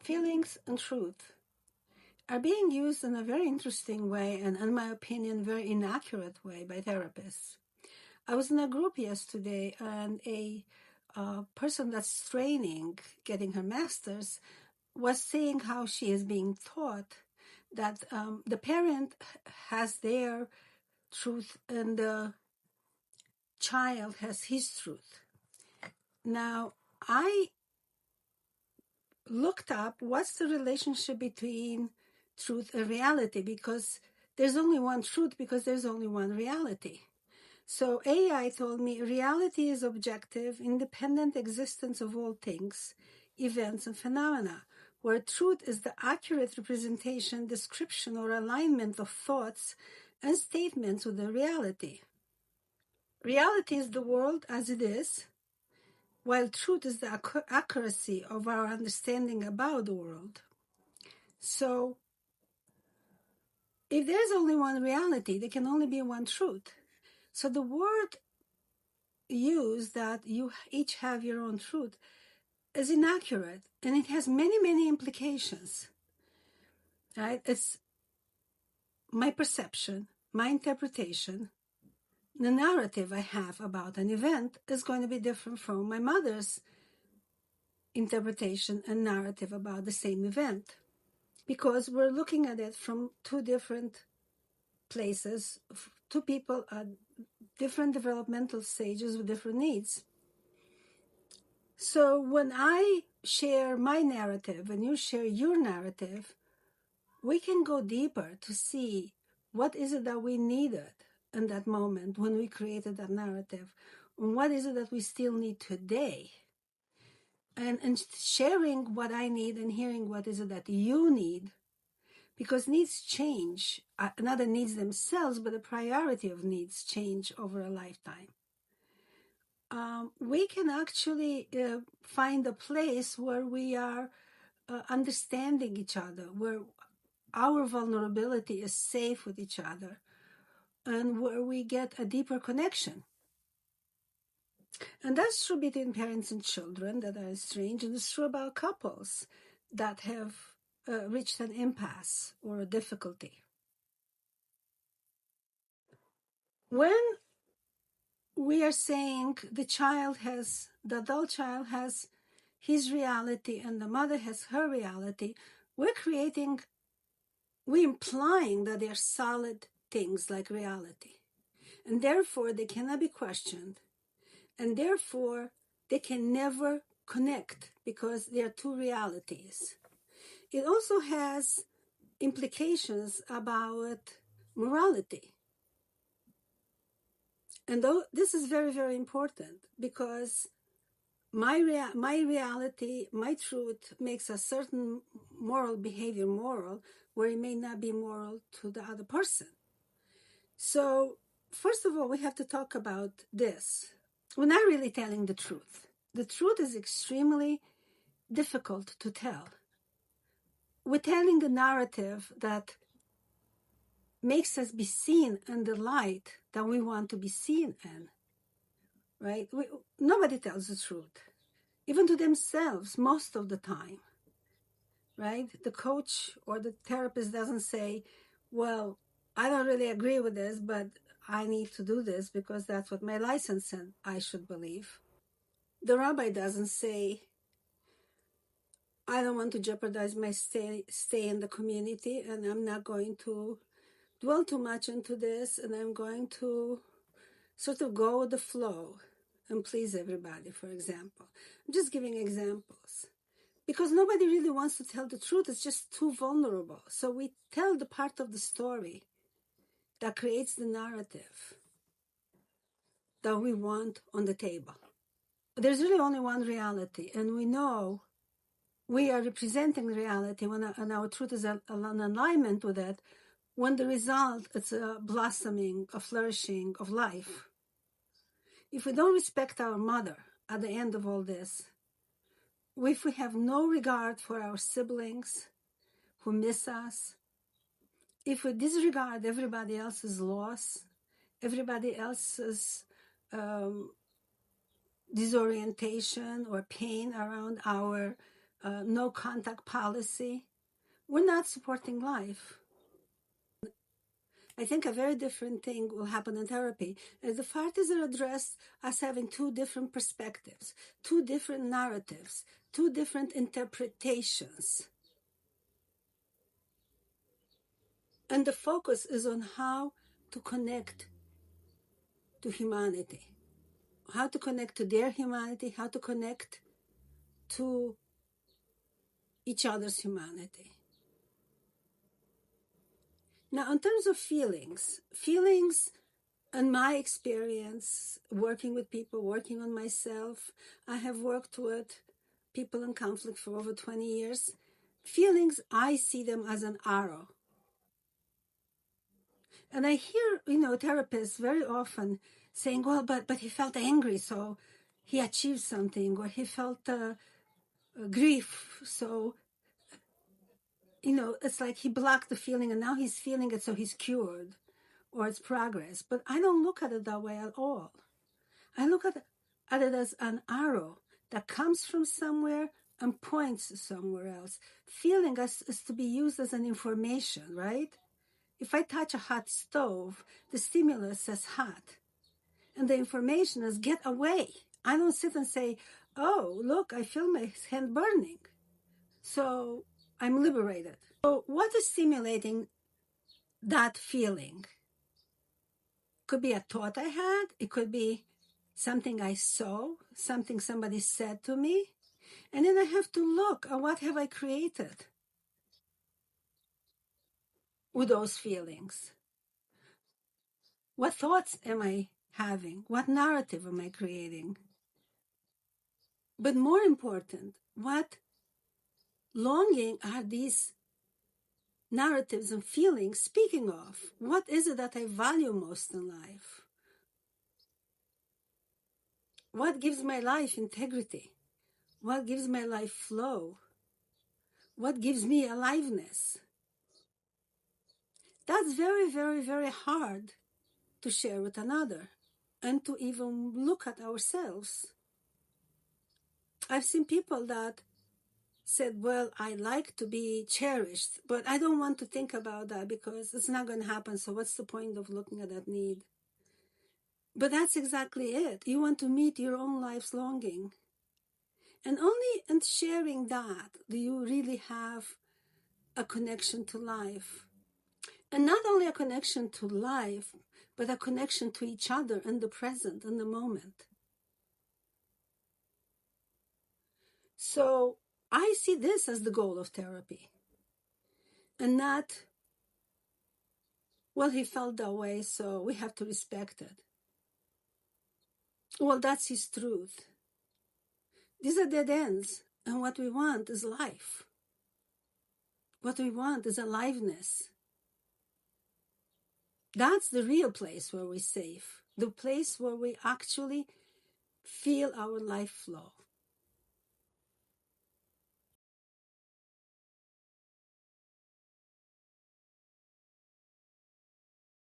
Feelings and truth are being used in a very interesting way and, in my opinion, very inaccurate way by therapists. I was in a group yesterday, and a person that's training, getting her master's, was saying how she is being taught that the parent has their truth and the child has his truth. Now, I looked up what's the relationship between truth and reality, because there's only one truth because there's only one reality. So AI told me reality is objective, independent existence of all things, events, and phenomena, where truth is the accurate representation, description, or alignment of thoughts and statements with the reality. Reality is the world as it is, while truth is the accuracy of our understanding about the world. So, if there's only one reality, there can only be one truth. So the word used that you each have your own truth is inaccurate, and it has many, many implications, right? It's my perception, my interpretation. The narrative I have about an event is going to be different from my mother's interpretation and narrative about the same event, because we're looking at it from two different places, two people at different developmental stages with different needs. So when I share my narrative and you share your narrative, we can go deeper to see what is it that we needed in that moment when we created that narrative, and what is it that we still need today. And sharing what I need and hearing what is it that you need, because needs change, not the needs themselves, but the priority of needs change over a lifetime. We can actually find a place where we are understanding each other, where our vulnerability is safe with each other, and where we get a deeper connection. And that's true between parents and children that are estranged, and it's true about couples that have reached an impasse or a difficulty. When we are saying the adult child has his reality and the mother has her reality, we're implying that they're solid things like reality. And therefore, they cannot be questioned. And therefore, they can never connect because they are two realities. It also has implications about morality. And this is very, very important, because my reality, my truth makes a certain moral behavior moral, where it may not be moral to the other person. So, first of all, we have to talk about this. We're not really telling the truth. The truth is extremely difficult to tell. We're telling a narrative that makes us be seen in the light that we want to be seen in, right? Nobody tells the truth, even to themselves most of the time, right? The coach or the therapist doesn't say, well, I don't really agree with this, but I need to do this because that's what my license said I should believe. The rabbi doesn't say, I don't want to jeopardize my stay in the community, and I'm not going to dwell too much into this, and I'm going to sort of go with the flow and please everybody, for example. I'm just giving examples. Because nobody really wants to tell the truth. It's just too vulnerable. So we tell the part of the story that creates the narrative that we want on the table. There's really only one reality, and we know we are representing reality and our truth is in alignment with it, when the result is a blossoming, a flourishing of life. If we don't respect our mother at the end of all this, if we have no regard for our siblings who miss us, if we disregard everybody else's loss, everybody else's disorientation or pain around our no contact policy, we're not supporting life. I think a very different thing will happen in therapy. As the parties are addressed as having two different perspectives, two different narratives, two different interpretations. And the focus is on how to connect to humanity, how to connect to their humanity, how to connect to each other's humanity. Now, in terms of feelings, in my experience, working with people, working on myself, I have worked with people in conflict for over 20 years. Feelings, I see them as an arrow. And I hear, therapists very often saying, well, but he felt angry, so he achieved something, or he felt grief, so, it's like he blocked the feeling and now he's feeling it, so he's cured, or it's progress. But I don't look at it that way at all. I look at it as an arrow that comes from somewhere and points somewhere else. Feeling is to be used as an information, right? If I touch a hot stove, the stimulus says hot. And the information is get away. I don't sit and say, oh, look, I feel my hand burning. So I'm liberated. So what is stimulating that feeling? Could be a thought I had. It could be something I saw, something somebody said to me. And then I have to look at what have I created with those feelings. What thoughts am I having? What narrative am I creating? But more important, what longing are these narratives and feelings speaking of? What is it that I value most in life? What gives my life integrity? What gives my life flow? What gives me aliveness? That's very, very, very hard to share with another and to even look at ourselves. I've seen people that said, well, I like to be cherished, but I don't want to think about that because it's not going to happen. So what's the point of looking at that need? But that's exactly it. You want to meet your own life's longing. And only in sharing that do you really have a connection to life. And not only a connection to life, but a connection to each other in the present, in the moment. So I see this as the goal of therapy. And not, well, he felt that way, so we have to respect it. Well, that's his truth. These are dead ends. And what we want is life. What we want is aliveness. That's the real place where we're safe. The place where we actually feel our life flow.